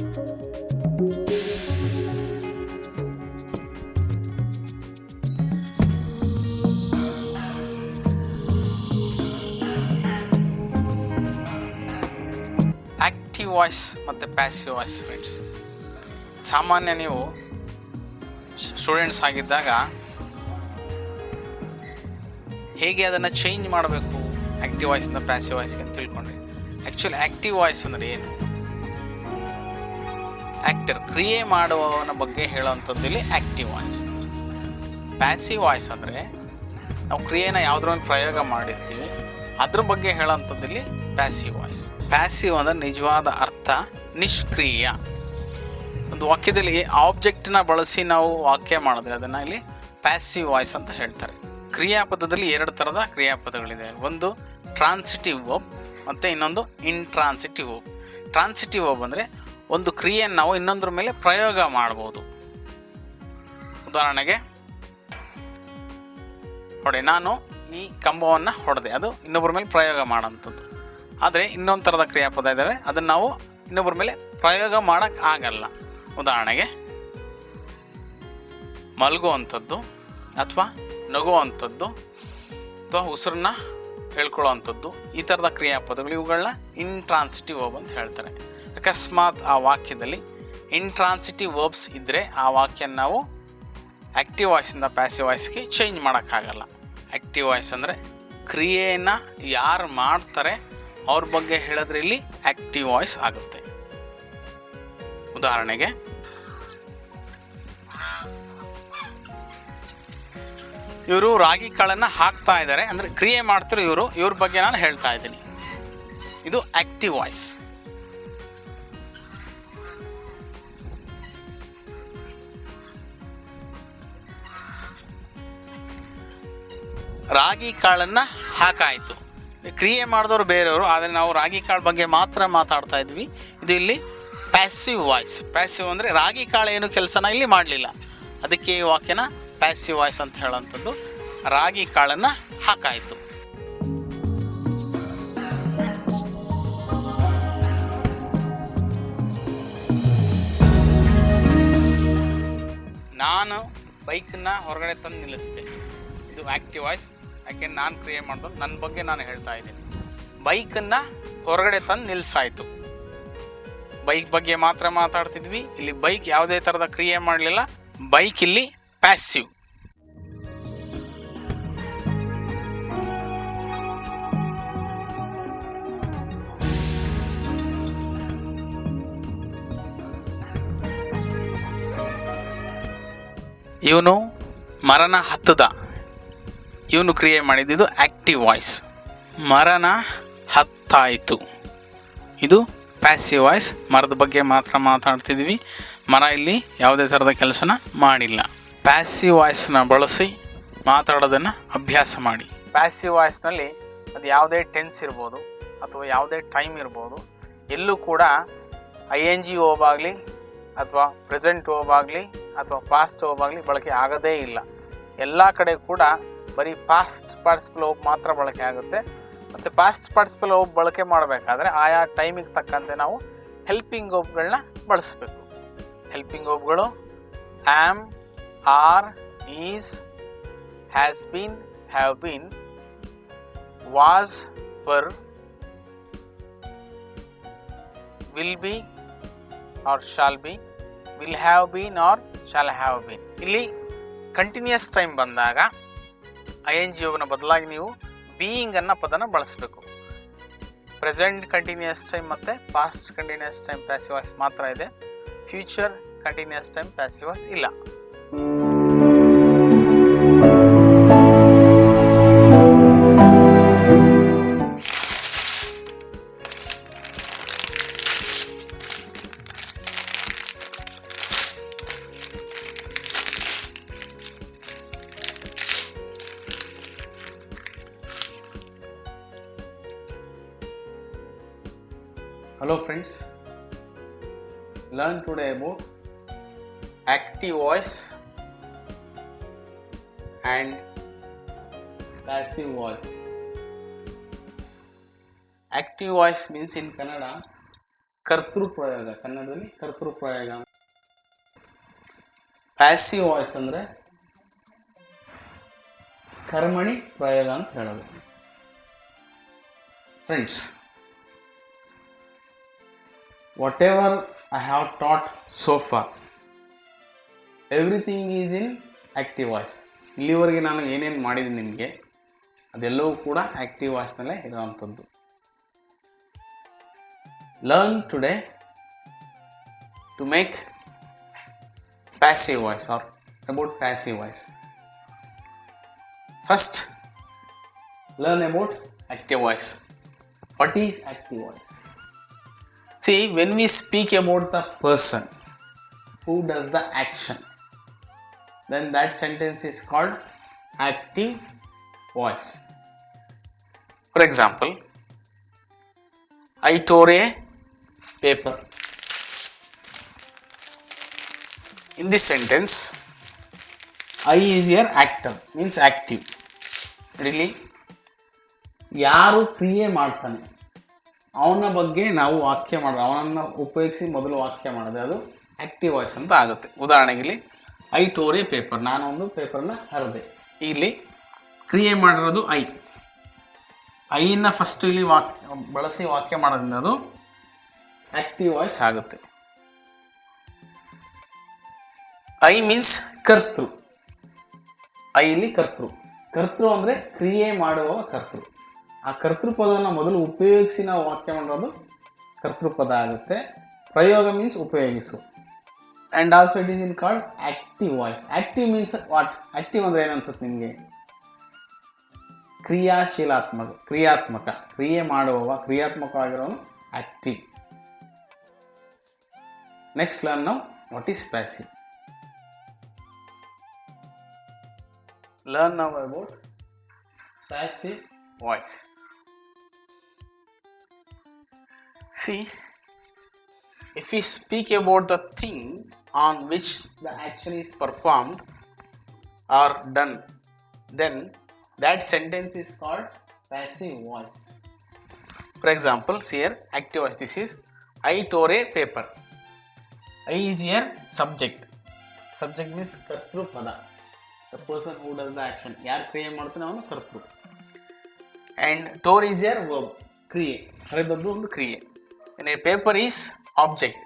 Active voice ಮತ್ತು passive voice friends. ಸಾಮಾನ್ಯ ನೀವು ಸ್ಟೂಡೆಂಟ್ಸ್ ಆಗಿದ್ದಾಗ ಹೇಗೆ ಅದನ್ನು ಚೇಂಜ್ ಮಾಡಬೇಕು ಆ್ಯಕ್ಟಿವ್ ವಾಯ್ಸಿಂದ ಪ್ಯಾಸಿವ್ ವಾಯ್ಸ್ಗೆ ಅಂತ ತಿಳ್ಕೊಂಡ್ರಿ. ಆ್ಯಕ್ಚುಲಿ ಆ್ಯಕ್ಟಿವ್ ವಾಯ್ಸ್ ಅಂದರೆ ಏನು? ಆ್ಯಕ್ಟರ್, ಕ್ರಿಯೆ ಮಾಡುವವನ ಬಗ್ಗೆ ಹೇಳೋವಂಥದ್ದು ಇಲ್ಲಿ ಆ್ಯಕ್ಟಿವ್ ವಾಯ್ಸ್. ಪ್ಯಾಸಿವ್ ವಾಯ್ಸ್ ಅಂದರೆ ನಾವು ಕ್ರಿಯೆನ ಯಾವುದ್ರ ಮೇಲೆ ಪ್ರಯೋಗ ಮಾಡಿರ್ತೀವಿ ಅದ್ರ ಬಗ್ಗೆ ಹೇಳೋವಂಥದ್ದು ಇಲ್ಲಿ ಪ್ಯಾಸಿವ್ ವಾಯ್ಸ್. ಪ್ಯಾಸಿವ್ ಅಂದರೆ ನಿಜವಾದ ಅರ್ಥ ನಿಷ್ಕ್ರಿಯ. ಒಂದು ವಾಕ್ಯದಲ್ಲಿ ಆಬ್ಜೆಕ್ಟ್ನ ಬಳಸಿ ನಾವು ವಾಕ್ಯ ಮಾಡಿದ್ರೆ ಅದನ್ನು ಇಲ್ಲಿ ಪ್ಯಾಸಿವ್ ವಾಯ್ಸ್ ಅಂತ ಹೇಳ್ತಾರೆ. ಕ್ರಿಯಾಪದದಲ್ಲಿ ಎರಡು ಥರದ ಕ್ರಿಯಾಪದಗಳಿದೆ. ಒಂದು ಟ್ರಾನ್ಸಿಟಿವ್ ವರ್ಬ್ ಮತ್ತು ಇನ್ನೊಂದು ಇಂಟ್ರಾನ್ಸಿಟಿವ್ ವರ್ಬ್. ಟ್ರಾನ್ಸಿಟಿವ್ ವರ್ಬ್ ಅಂದರೆ ಒಂದು ಕ್ರಿಯೆಯನ್ನು ನಾವು ಇನ್ನೊಂದ್ರ ಮೇಲೆ ಪ್ರಯೋಗ ಮಾಡ್ಬೋದು. ಉದಾಹರಣೆಗೆ ನಾನು ಈ ಕಂಬವನ್ನು ಹೊಡೆದೆ, ಅದು ಇನ್ನೊಬ್ಬರ ಮೇಲೆ ಪ್ರಯೋಗ ಮಾಡೋಂಥದ್ದು. ಆದರೆ ಇನ್ನೊಂದು ಥರದ ಕ್ರಿಯಾಪದ ಇದ್ದಾವೆ, ಅದನ್ನು ನಾವು ಇನ್ನೊಬ್ಬರ ಮೇಲೆ ಪ್ರಯೋಗ ಮಾಡೋಕ್ಕೆ ಆಗಲ್ಲ. ಉದಾಹರಣೆಗೆ ಮಲಗುವಂಥದ್ದು ಅಥವಾ ನಗುವಂಥದ್ದು ಅಥವಾ ಉಸಿರನ್ನ ಹೇಳ್ಕೊಳ್ಳೋವಂಥದ್ದು, ಈ ಥರದ ಕ್ರಿಯಾಪದಗಳು ಇವುಗಳನ್ನ ಇಂಟ್ರಾನ್ಸಿಟಿವ್ ವರ್ಬ್ ಅಂತ ಹೇಳ್ತಾರೆ. ಅಕಸ್ಮಾತ್ ಆ ವಾಕ್ಯದಲ್ಲಿ ಇಂಟ್ರಾನ್ಸಿಟಿವ್ ವರ್ಬ್ಸ್ ಇದ್ದರೆ ಆ ವಾಕ್ಯನ ನಾವು ಆ್ಯಕ್ಟಿವ್ ವಾಯ್ಸಿಂದ ಪ್ಯಾಸಿವ್ ವಾಯ್ಸ್ಗೆ ಚೇಂಜ್ ಮಾಡೋಕ್ಕಾಗಲ್ಲ. ಆ್ಯಕ್ಟಿವ್ ವಾಯ್ಸ್ ಅಂದರೆ ಕ್ರಿಯೆಯನ್ನು ಯಾರು ಮಾಡ್ತಾರೆ ಅವ್ರ ಬಗ್ಗೆ ಹೇಳಿದ್ರೆ ಇಲ್ಲಿ ಆ್ಯಕ್ಟಿವ್ ವಾಯ್ಸ್ ಆಗುತ್ತೆ. ಉದಾಹರಣೆಗೆ ಇವರು ರಾಗಿ ಕಾಳನ್ನು ಹಾಕ್ತಾ ಇದ್ದಾರೆ ಅಂದರೆ ಕ್ರಿಯೆ ಮಾಡ್ತಿರೋ ಇವ್ರ ಬಗ್ಗೆ ನಾನು ಹೇಳ್ತಾ ಇದ್ದೀನಿ. ಇದು ಆ್ಯಕ್ಟಿವ್ ವಾಯ್ಸ್. ರಾಗಿ ಕಾಳನ್ನು ಹಾಕಾಯಿತು, ಕ್ರಿಯೆ ಮಾಡಿದವರು ಬೇರೆಯವರು, ಆದರೆ ನಾವು ರಾಗಿ ಕಾಳು ಬಗ್ಗೆ ಮಾತ್ರ ಮಾತಾಡ್ತಾ ಇದ್ವಿ. ಇದು ಇಲ್ಲಿ ಪ್ಯಾಸಿವ್ ವಾಯ್ಸ್. ಪ್ಯಾಸಿವ್ ಅಂದರೆ ರಾಗಿ ಕಾಳು ಏನು ಕೆಲಸನ ಇಲ್ಲಿ ಮಾಡಲಿಲ್ಲ, ಅದಕ್ಕೆ ಈ ವಾಕ್ಯನ ಪ್ಯಾಸಿವ್ ವಾಯ್ಸ್ ಅಂತ ಹೇಳೋವಂಥದ್ದು. ರಾಗಿ ಕಾಳನ್ನು ಹಾಕಾಯಿತು. ನಾನು ಬೈಕನ್ನು ಹೊರಗಡೆ ತಂದು ನಿಲ್ಲಿಸ್ತೆ. ಇದು ಆ್ಯಕ್ಟಿವ್ ವಾಯ್ಸ್. ಯಾಕೆ ನಾನು ಕ್ರಿಯೆ ಮಾಡೋದು, ನನ್ನ ಬಗ್ಗೆ ನಾನು ಹೇಳ್ತಾ ಇದ್ದೀನಿ. ಬೈಕನ್ನು ಹೊರಗಡೆ ತಂದು ನಿಲ್ಲಿಸಾಯಿತು. ಬೈಕ್ ಬಗ್ಗೆ ಮಾತ್ರ ಮಾತಾಡ್ತಿದ್ವಿ, ಇಲ್ಲಿ ಬೈಕ್ ಯಾವುದೇ ಥರದ ಕ್ರಿಯೆ ಮಾಡಲಿಲ್ಲ. ಬೈಕ್ ಇಲ್ಲಿ ಪ್ಯಾಸಿವ್. ಇವನು ಮರನ ಹತ್ತದ, ಇವನು ಕ್ರಿಯೆ ಮಾಡಿದ್ದು ಆ್ಯಕ್ಟಿವ್ ವಾಯ್ಸ್. ಮರನ ಹತ್ತಾಯಿತು, ಇದು ಪ್ಯಾಸಿವ್ ವಾಯ್ಸ್. ಮರದ ಬಗ್ಗೆ ಮಾತ್ರ ಮಾತಾಡ್ತಿದ್ವಿ, ಮರ ಇಲ್ಲಿ ಯಾವುದೇ ಥರದ ಕೆಲಸನ ಮಾಡಿಲ್ಲ. ಪ್ಯಾಸಿವ್ ವಾಯ್ಸ್ನ ಬಳಸಿ ಮಾತಾಡೋದನ್ನು ಅಭ್ಯಾಸ ಮಾಡಿ. ಪ್ಯಾಸಿವ್ ವಾಯ್ಸ್ನಲ್ಲಿ ಅದು ಯಾವುದೇ ಟೆನ್ಸ್ ಇರ್ಬೋದು ಅಥವಾ ಯಾವುದೇ ಟೈಮ್ ಇರ್ಬೋದು, ಎಲ್ಲೂ ಕೂಡ ING ವರ್ಬ್ ಆಗಲಿ ಅಥವಾ ಪ್ರೆಸೆಂಟ್ ವರ್ಬ್ ಆಗಲಿ ಅಥವಾ ಪಾಸ್ಟ್ ವರ್ಬ್ ಆಗಲಿ ಬಳಕೆ ಆಗೋದೇ ಇಲ್ಲ. ಎಲ್ಲ ಕಡೆ ಕೂಡ ಬರೀ ಪಾಸ್ಟ್ ಪಾರ್ಟಿಸಿಪಲ್ ವರ್ಬ್ ಮಾತ್ರ ಬಳಕೆ ಆಗುತ್ತೆ. ಮತ್ತು ಪಾಸ್ಟ್ ಪಾರ್ಟಿಸಿಪಲ್ ವರ್ಬ್ ಬಳಕೆ ಮಾಡಬೇಕಾದ್ರೆ ಆಯಾ ಟೈಮಿಗೆ ತಕ್ಕಂತೆ ನಾವು ಹೆಲ್ಪಿಂಗ್ ವರ್ಬ್ಗಳನ್ನ ಬಳಸಬೇಕು. ಹೆಲ್ಪಿಂಗ್ ವರ್ಬ್ಗಳು am, are, is, has been, have been, was, were, will be or shall be, will have been or shall have been. ಇಲ್ಲಿ ಕಂಟಿನ್ಯೂಸ್ ಟೈಮ್ ಬಂದಾಗ ING ವರ್ಬ್ನ ಬದಲಾಗಿ ನೀವು ಬೀಯಿಂಗ್ ಅನ್ನೋ ಪದನ ಬಳಸಬೇಕು. ಪ್ರೆಸೆಂಟ್ ಕಂಟಿನ್ಯೂಸ್ ಟೈಮ್ ಮತ್ತು past continuous time passive voice ಮಾತ್ರ ಇದೆ. Future continuous time passive voice ಇಲ್ಲ. Hello friends, learn today about active voice and passive voice. Active voice means in Kannada ಕರ್ತೃ ಪ್ರಯೋಗ, ಕನ್ನಡದಲ್ಲಿ ಕರ್ತೃ ಪ್ರಯೋಗ. ಪ್ಯಾಸಿವ್ ವಾಯ್ಸ್ ಅಂದರೆ ಕರ್ಮಣಿ ಪ್ರಯೋಗ ಅಂತ ಹೇಳೋದು. Friends, what ever I have taught so for, everything is in active voice. ಇಲ್ಲಿವರೆಗೆ ನಾನು ಏನೇನು ಮಾಡಿದ್ದೀನಿ ನಿಮಗೆ ಅದೆಲ್ಲವೂ ಕೂಡ ಆ್ಯಕ್ಟಿವ್ ವಾಯ್ಸ್ನಲ್ಲೇ ಇರುವಂಥದ್ದು. Learn today to make passive voice or about passive voice. First, learn about active voice. What is active voice? See, when we speak about the person who does the action, then that sentence is called active voice. For example, I tore a paper. In this sentence, I is here actor, means active. Really, ಯಾರು ಕ್ರಿಯೆ ಮಾಡ್ತಾನೆ ಅವನ ಬಗ್ಗೆ ನಾವು ವಾಕ್ಯ ಮಾಡೋದು, ಅವನನ್ನು ಉಪಯೋಗಿಸಿ ಮೊದಲು ವಾಕ್ಯ ಮಾಡಿದ್ರೆ ಅದು ಆ್ಯಕ್ಟಿವ್ ವಾಯ್ಸ್ ಅಂತ ಆಗುತ್ತೆ. ಉದಾಹರಣೆಗೆ ಇಲ್ಲಿ ಐ ಟೋರ್ ಎ ಪೇಪರ್, ನಾನು ಒಂದು ಪೇಪರ್ನ ಹರಿದೆ. ಇಲ್ಲಿ ಕ್ರಿಯೆ ಮಾಡಿರೋದು ಐನ ಫಸ್ಟ್ ಇಲ್ಲಿ ಬಳಸಿ ವಾಕ್ಯ ಮಾಡೋದ್ರಿಂದ ಅದು ಆ್ಯಕ್ಟಿವ್ ವಾಯ್ಸ್ ಆಗುತ್ತೆ. ಐ ಮೀನ್ಸ್ ಕರ್ತೃ. ಐ ಇಲ್ಲಿ ಕರ್ತೃ. ಕರ್ತೃ ಅಂದರೆ ಕ್ರಿಯೆ ಮಾಡುವ ಕರ್ತೃ. ಆ ಕರ್ತೃ ಪದವನ್ನು ಮೊದಲು ಉಪಯೋಗಿಸಿ ನಾವು ವಾಕ್ಯ ಮಾಡೋದು ಕರ್ತೃಪದ ಆಗುತ್ತೆ. ಪ್ರಯೋಗ ಮೀನ್ಸ್ ಉಪಯೋಗಿಸು. And also it is in called active voice. Active means what? Active ಅಂದರೆ ಏನು ಅನ್ಸುತ್ತೆ ನಿಮಗೆ? ಕ್ರಿಯಾತ್ಮಕ, ಕ್ರಿಯೆ ಮಾಡುವವ, ಕ್ರಿಯಾತ್ಮಕವಾಗಿರೋನು ಆ್ಯಕ್ಟಿವ್. ನೆಕ್ಸ್ಟ್ ಲರ್ನ್ ನಾವು what is passive. Learn now about passive voice. See, if we speak about the thing on which the action is performed or done, then that sentence is called passive voice. For example, see here, active voice. This is I tore a paper. I is here subject. Subject means kartru pada. The person who does the action. ಯಾರು ಕ್ರಿಯೆ ಮಾಡ್ತಾನೆ ಅವನು ಕರ್ತೃ. And tore is your verb, ಕ್ರಿಯೆ, ಹರಿದದ್ದು ಒಂದು ಕ್ರಿಯೆ. A paper is object.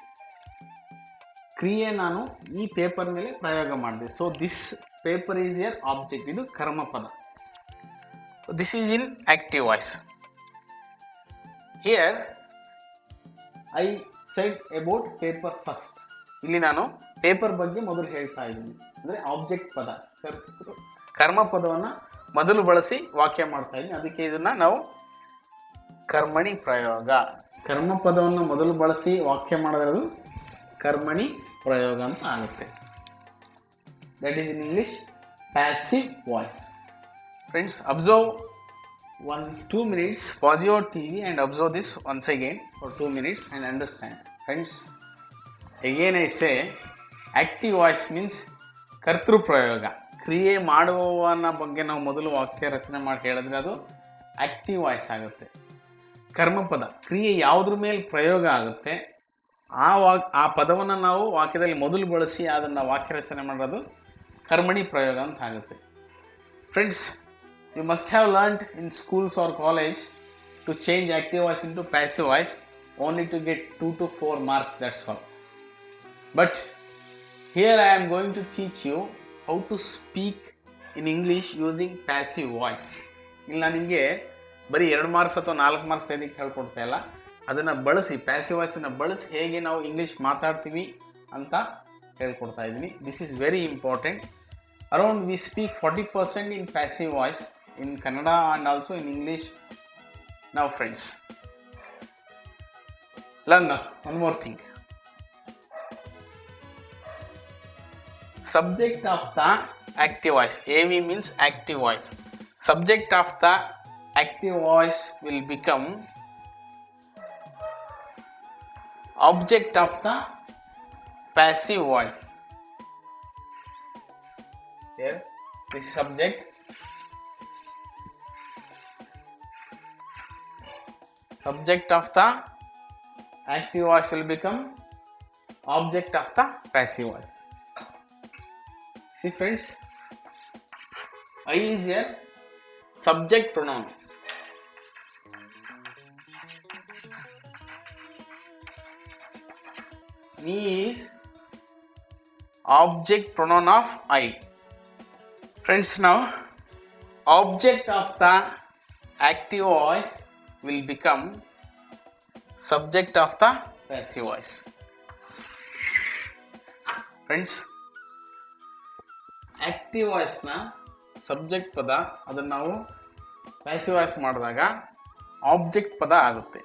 ಕ್ರಿಯೆ ನಾನು ಈ ಪೇಪರ್ ಮೇಲೆ ಪ್ರಯೋಗ ಮಾಡಿದೆ. So this paper is your object. ಇದು ಕರ್ಮಪದ. This is in active voice. Here I said about paper first. ಇಲ್ಲಿ ನಾನು ಪೇಪರ್ ಬಗ್ಗೆ ಮೊದಲು ಹೇಳ್ತಾ ಇದ್ದೀನಿ. ಅಂದರೆ ಆಬ್ಜೆಕ್ಟ್ ಪದ, ಕರ್ಮಪದವನ್ನು ಮೊದಲು ಬಳಸಿ ವಾಕ್ಯ ಮಾಡ್ತಾ ಇದ್ದೀನಿ. ಅದಕ್ಕೆ ಇದನ್ನು ನಾವು ಕರ್ಮಣಿ ಪ್ರಯೋಗ. ಕರ್ಮಪದವನ್ನು ಮೊದಲು ಬಳಸಿ ವಾಕ್ಯ ಮಾಡೋದು ಕರ್ಮಣಿ ಪ್ರಯೋಗ ಅಂತ ಆಗುತ್ತೆ. That is in English passive voice. Friends, observe 1-2 minutes, pause your TV and observe this once again for 2 minutes and understand. Friends, again I say, active voice means ಕರ್ತೃ ಪ್ರಯೋಗ. ಕ್ರಿಯೆ ಮಾಡುವವನ ಬಗ್ಗೆ ನಾವು ಮೊದಲು ವಾಕ್ಯ ರಚನೆ ಮಾಡಿ ಹೇಳಿದ್ರೆ ಅದು ಆ್ಯಕ್ಟಿವ್ ವಾಯ್ಸ್ ಆಗುತ್ತೆ. ಕರ್ಮಪದ, ಕ್ರಿಯೆ ಯಾವುದ್ರ ಮೇಲೆ ಪ್ರಯೋಗ ಆಗುತ್ತೆ ಆ ಪದವನ್ನು ನಾವು ವಾಕ್ಯದಲ್ಲಿ ಮೊದಲು ಬಳಸಿ ಅದನ್ನು ವಾಕ್ಯ ರಚನೆ ಮಾಡೋದು ಕರ್ಮಣಿ ಪ್ರಯೋಗ ಅಂತ ಆಗುತ್ತೆ. Friends, you must have learnt in schools or college to change active voice into passive voice only to get 2 to 4 marks, that's all. But here I am going to teach you how to speak in English using passive voice. ಇಲ್ಲಿ ನಾನು ನಿಮಗೆ ಬರೀ 2 marks ಅಥವಾ 4 marks ಇದಕ್ಕೆ ಹೇಳ್ಕೊಡ್ತಾ ಇಲ್ಲ. ಅದನ್ನು ಬಳಸಿ, ಪ್ಯಾಸಿವ್ ವಾಯ್ಸನ್ನು ಬಳಸಿ ಹೇಗೆ ನಾವು ಇಂಗ್ಲೀಷ್ ಮಾತಾಡ್ತೀವಿ ಅಂತ ಹೇಳ್ಕೊಡ್ತಾ ಇದ್ದೀನಿ. This is very important. Around we speak 40% in passive voice in Kannada and also in English. Now friends, learn one more thing. Subject of the active voice, AV means active voice. Subject of the active voice will become object of the passive voice. Here, this is subject. Subject of the active voice will become object of the passive voice. See friends, I is a subject pronoun. Me is object pronoun of I. Friends, now object of the active voice will become subject of the passive voice. Friends, active ವಾಯ್ಸ್ನ subject ಪದ ಅದನ್ನು ನಾವು passive voice ಮಾಡಿದಾಗ object ಪದ ಆಗುತ್ತೆ.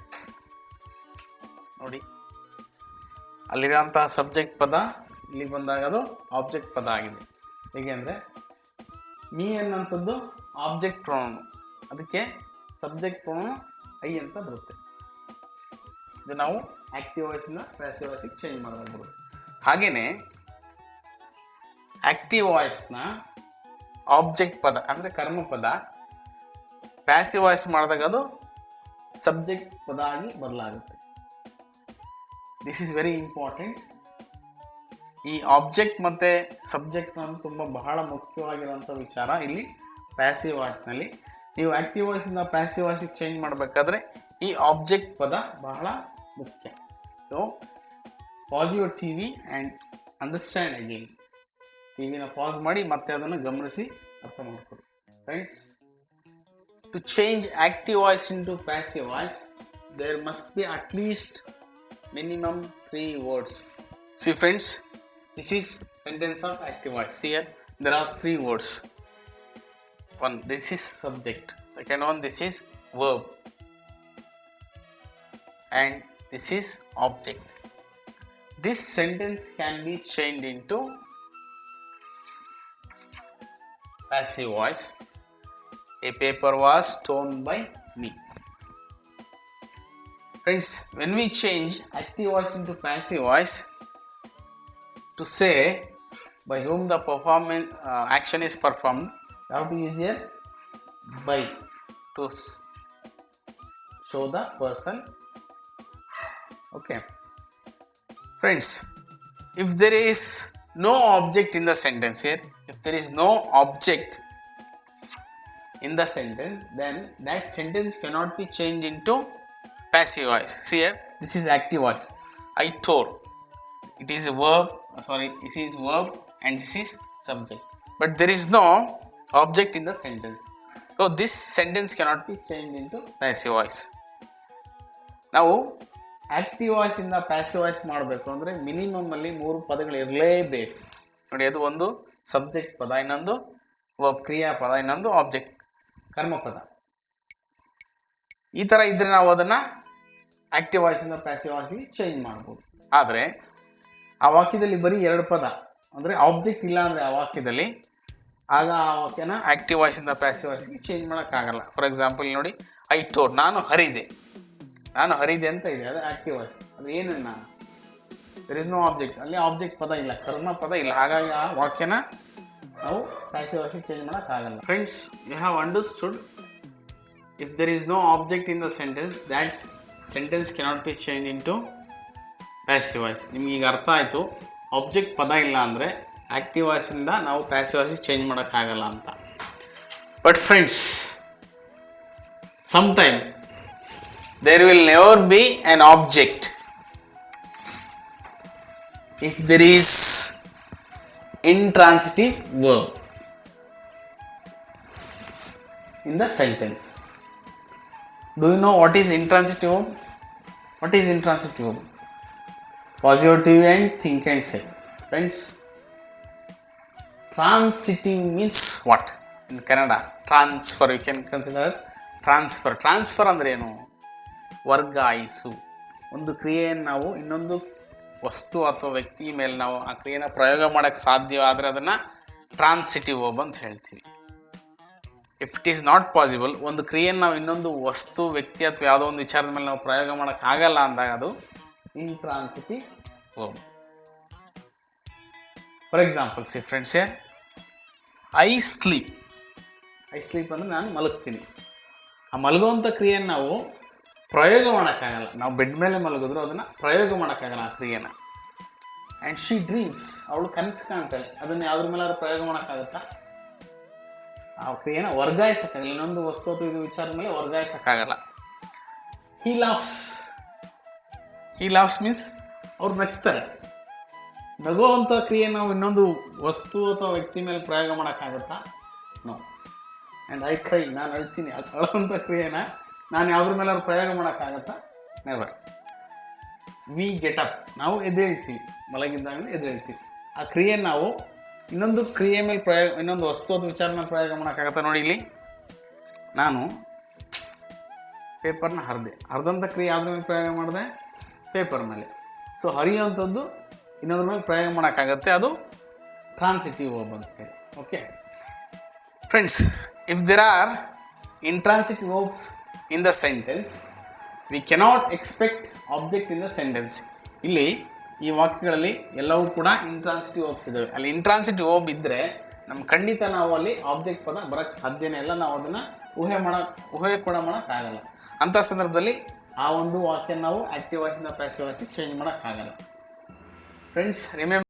ನೋಡಿ, ಅಲ್ಲಿರೋಂತಹ subject ಪದ ಇಲ್ಲಿ ಬಂದಾಗ ಅದು ಆಬ್ಜೆಕ್ಟ್ ಪದ ಆಗಿದೆ. ಹೇಗೆ ಅಂದರೆ ಮೀ ಅನ್ನೋಂಥದ್ದು ಆಬ್ಜೆಕ್ಟ್ ಪ್ರೊನೌನ್, ಅದಕ್ಕೆ ಸಬ್ಜೆಕ್ಟ್ ಪ್ರೊನೌನ್ ಐ ಅಂತ ಬರುತ್ತೆ. ಇದು ನಾವು ಆಕ್ಟಿವ್ ವಾಯ್ಸಿಂದ ಪ್ಯಾಸಿವ್ ವಾಯ್ಸಿಗೆ ಚೇಂಜ್ ಮಾಡಿದಾಗ ಬರುತ್ತೆ. ಹಾಗೆಯೇ ಆಕ್ಟಿವ್ ವಾಯ್ಸ್ನ ಆಬ್ಜೆಕ್ಟ್ ಪದ ಅಂದರೆ ಕರ್ಮಪದ ಪ್ಯಾಸಿವ್ ವಾಯ್ಸ್ ಮಾಡಿದಾಗ ಅದು ಸಬ್ಜೆಕ್ಟ್ ಪದ ಆಗಿ ಬದಲಾಗುತ್ತೆ. This is very important. ಈ ಆಬ್ಜೆಕ್ಟ್ ಮತ್ತು ಸಬ್ಜೆಕ್ಟ್ ಅನ್ನೋದು ತುಂಬ ಬಹಳ ಮುಖ್ಯವಾಗಿರೋಂಥ ವಿಚಾರ ಇಲ್ಲಿ ಪ್ಯಾಸಿವ್ ವಾಯ್ಸ್ನಲ್ಲಿ. ನೀವು ಆಕ್ಟಿವ್ ವಾಯ್ಸಿಂದ ಪ್ಯಾಸಿವ್ ವಾಯ್ಸಿಗೆ ಚೇಂಜ್ ಮಾಡಬೇಕಾದ್ರೆ ಈ ಆಬ್ಜೆಕ್ಟ್ ಪದ ಬಹಳ ಮುಖ್ಯ. So pause your TV and understand again. ಟಿವಿನ ಪಾಸ್ ಮಾಡಿ ಮತ್ತೆ ಅದನ್ನು ಗಮನಿಸಿ ಅರ್ಥ ಮಾಡಿಕೊಡಿ. Friends, to change active voice into passive voice there must be at least minimum 3 words. See friends, this is sentence of active voice. Here there are 3 words. One, this is subject. Second one, this is verb. And this is object. This sentence can be changed into passive voice. A paper was torn by me. Friends, when we change active voice into passive voice to say by whom the performance action is performed, you have to use here by to show the person. Okay. Friends, if there is no object in the sentence here, if there is no object in the sentence, then that sentence cannot be changed into passive voice. See here, this is active voice. I tore. It is a verb. Sorry, this is verb and this is subject. But there is no object in the sentence. So this sentence cannot be changed into passive voice. ನಾವು active voice ಇಂದ passive voice ಮಾಡಬೇಕು ಅಂದರೆ minimum ಅಲ್ಲಿ 3 ಪದಗಳು ಇರಲೇಬೇಕು. ನೋಡಿ, ಅದು ಒಂದು ಸಬ್ಜೆಕ್ಟ್ ಪದ, ಇನ್ನೊಂದು ವರ್ಬ್ ಕ್ರಿಯಾಪದ, ಇನ್ನೊಂದು ಆಬ್ಜೆಕ್ಟ್ ಕರ್ಮಪದ. ಈ ಥರ ಇದ್ದರೆ ನಾವು ಅದನ್ನು ಆಕ್ಟಿವ್ ವಾಯ್ಸಿಂದ ಪ್ಯಾಸಿವ್ ವಾಯ್ಸಿಗೆ ಚೇಂಜ್ ಮಾಡ್ಬೋದು. ಆದರೆ ಆ ವಾಕ್ಯದಲ್ಲಿ ಬರೀ 2 ಪದ ಅಂದರೆ ಆಬ್ಜೆಕ್ಟ್ ಇಲ್ಲ ಅಂದರೆ ಆ ವಾಕ್ಯದಲ್ಲಿ, ಆಗ ಆ ವಾಕ್ಯನ ಆಕ್ಟಿವ್ ವಾಯ್ಸಿಂದ ಪ್ಯಾಸಿವ್ ವಾಯ್ಸಿಗೆ ಚೇಂಜ್ ಮಾಡೋಕ್ಕಾಗಲ್ಲ. ಫಾರ್ ಎಕ್ಸಾಂಪಲ್ ನೋಡಿ, ಐ ಟೋರ್, ನಾನು ಹರಿದೆ ಅಂತ ಇದೆ, ಅದು ಆಕ್ಟಿವ್ ವಾಯ್ಸ್. ಅದು ಏನನ್ನ, ದರ್ ಇಸ್ ನೋ ಆಬ್ಜೆಕ್ಟ್, ಅಲ್ಲಿ ಆಬ್ಜೆಕ್ಟ್ ಪದ ಇಲ್ಲ, ಕರ್ಮ ಪದ ಇಲ್ಲ, ಹಾಗಾಗಿ ಆ ವಾಕ್ಯನ ನಾವು ಪ್ಯಾಸಿವ್ ವಾಯ್ಸಿಗೆ ಚೇಂಜ್ ಮಾಡೋಕ್ಕಾಗಲ್ಲ. Friends, you have understood. If there is no object in the sentence, that sentence cannot be changed into passive voice. ನಿಮ್ಗೆ ಈಗ ಅರ್ಥ ಆಯಿತು, ಆಬ್ಜೆಕ್ಟ್ ಪದ ಇಲ್ಲ ಅಂದರೆ ಆಕ್ಟಿವ್ ವಾಯ್ಸಿಂದ ನಾವು ಪ್ಯಾಸಿವ್ ವಾಯ್ಸಿಗೆ ಚೇಂಜ್ ಮಾಡೋಕ್ಕಾಗಲ್ಲ ಅಂತ. But friends, sometime there will never be an object if there is intransitive verb in the sentence. Do you know what is intransitive verb? What is intransitive verb? Pause your TV and think and say. Friends, transitive means what? In Kannada, transfer, you can consider as transfer. Transfer ಅಂದರೆ ಏನು? ವರ್ಗಾಯಿಸು. ಒಂದು ಕ್ರಿಯೆಯನ್ನು ನಾವು ಇನ್ನೊಂದು ವಸ್ತು ಅಥವಾ ವ್ಯಕ್ತಿ ಮೇಲೆ ನಾವು ಆ ಕ್ರಿಯೆನ ಪ್ರಯೋಗ ಮಾಡೋಕ್ಕೆ ಸಾಧ್ಯ ಆದರೆ ಅದನ್ನು ಟ್ರಾನ್ಸಿಟಿವ್ ವರ್ಬ್ ಅಂತ ಹೇಳ್ತೀವಿ. If it is not possible, ಒಂದು ಕ್ರಿಯೆಯನ್ನು ನಾವು ಇನ್ನೊಂದು ವಸ್ತು, ವ್ಯಕ್ತಿ ಅಥವಾ ಯಾವುದೋ ಒಂದು ವಿಚಾರದ ಮೇಲೆ ನಾವು ಪ್ರಯೋಗ ಮಾಡೋಕ್ಕಾಗಲ್ಲ ಅಂದಾಗ ಅದು intransitive verb. For example, C friends, I sleep ಅಂದರೆ ನಾನು ಮಲಗ್ತೀನಿ. ಆ ಮಲಗುವಂಥ ಕ್ರಿಯೆಯನ್ನು ನಾವು ಪ್ರಯೋಗ ಮಾಡೋಕ್ಕಾಗಲ್ಲ. ನಾವು ಬೆಡ್ ಮೇಲೆ ಮಲಗಿದ್ರು ಅದನ್ನು ಪ್ರಯೋಗ ಮಾಡೋಕ್ಕಾಗಲ್ಲ ಆ ಕ್ರಿಯೆನ. ಆ್ಯಂಡ್ ಶಿ ಡ್ರೀಮ್ಸ್, ಅವಳು ಕನಸು ಕಾಣ್ತಾಳೆ, ಅದನ್ನು ಯಾವುದ್ರ ಮೇಲಾದ್ರೂ ಪ್ರಯೋಗ ಮಾಡೋಕ್ಕಾಗತ್ತಾ? ಆ ಕ್ರಿಯೆನ ವರ್ಗಾಯಿಸೋಕ್ಕಾಗಲ್ಲ, ಇನ್ನೊಂದು ವಸ್ತು ಅಥವಾ ಇದು ವಿಚಾರದ ಮೇಲೆ ವರ್ಗಾಯಿಸೋಕ್ಕಾಗಲ್ಲ. ಹಿ ಲಾಫ್ಸ್ ಮೀನ್ಸ್ ಅವ್ರು ನಗ್ತಾರೆ. ನಗುವಂಥ ಕ್ರಿಯೆ ನಾವು ಇನ್ನೊಂದು ವಸ್ತು ಅಥವಾ ವ್ಯಕ್ತಿ ಮೇಲೆ ಪ್ರಯೋಗ ಮಾಡೋಕ್ಕಾಗುತ್ತಾ? ನೋ. ಆ್ಯಂಡ್ ಐ ಕ್ರೈ, ನಾನು ಅಳ್ತೀನಿ, ಅಳುವಂಥ ಕ್ರಿಯೆನ ನಾನು ಯಾವುದ್ರ ಮೇಲೆ ಪ್ರಯೋಗ ಮಾಡೋಕ್ಕಾಗತ್ತಾ? ನೆವರ್. ವಿ ಗೆಟ್ ಅಪ್, ನಾವು ಎದ್ದೇಳ್ತೀವಿ, ಮಲಗಿದ್ದಾಗ ಎದ್ದೇಳ್ತೀವಿ. ಆ ಕ್ರಿಯೆ ನಾವು ಇನ್ನೊಂದು ಕ್ರಿಯೆ ಮೇಲೆ ಇನ್ನೊಂದು ವಸ್ತು ಅಥವಾ ವಿಚಾರ ಮೇಲೆ ಪ್ರಯೋಗ ಮಾಡೋಕ್ಕಾಗತ್ತಾ? ನೋಡಿ ಇಲ್ಲಿ ನಾನು ಪೇಪರ್ನ ಹರಿದಂಥ ಕ್ರಿಯೆ ಯಾವುದ್ರ ಮೇಲೆ ಪ್ರಯೋಗ ಮಾಡಿದೆ? ಪೇಪರ್ ಮೇಲೆ. ಸೊ ಹರಿಯುವಂಥದ್ದು ಇನ್ನೊಂದ್ರ ಮೇಲೆ ಪ್ರಯೋಗ ಮಾಡೋಕ್ಕಾಗತ್ತೆ, ಅದು ಟ್ರಾನ್ಸಿಟಿವ್ ವರ್ಬ್ ಅಂತ ಹೇಳಿ. Okay friends, if there are intransitive verbs in the sentence we cannot expect object in the sentence. ಇಲ್ಲಿ ಈ ವಾಕ್ಯಗಳಲ್ಲಿ ಎಲ್ಲವೂ ಕೂಡ ಇಂಟ್ರಾನ್ಸಿಟಿವ್ ವರ್ಬ್ಸ್ ಇದ್ದಾವೆ. ಅಲ್ಲಿ ಇಂಟ್ರಾನ್ಸಿಟಿವ್ ವರ್ಬ್ ಇದ್ದರೆ ಖಂಡಿತ ನಾವು ಅಲ್ಲಿ ಆಬ್ಜೆಕ್ಟ್ ಪದ ಬರೋಕ್ಕೆ ಸಾಧ್ಯನೇ ಇಲ್ಲ, ನಾವು ಅದನ್ನು ಊಹೆ ಕೂಡ ಮಾಡೋಕ್ಕಾಗಲ್ಲ. ಅಂಥ ಸಂದರ್ಭದಲ್ಲಿ ಆ ಒಂದು ವಾಕ್ಯ ನಾವು ಆ್ಯಕ್ಟಿವ್ ವಾಯ್ಸಿಂದ ಪ್ಯಾಸಿವ್ ವಾಯ್ಸಿಗೆ ಚೇಂಜ್ ಮಾಡೋಕ್ಕಾಗಲ್ಲ. Friends remember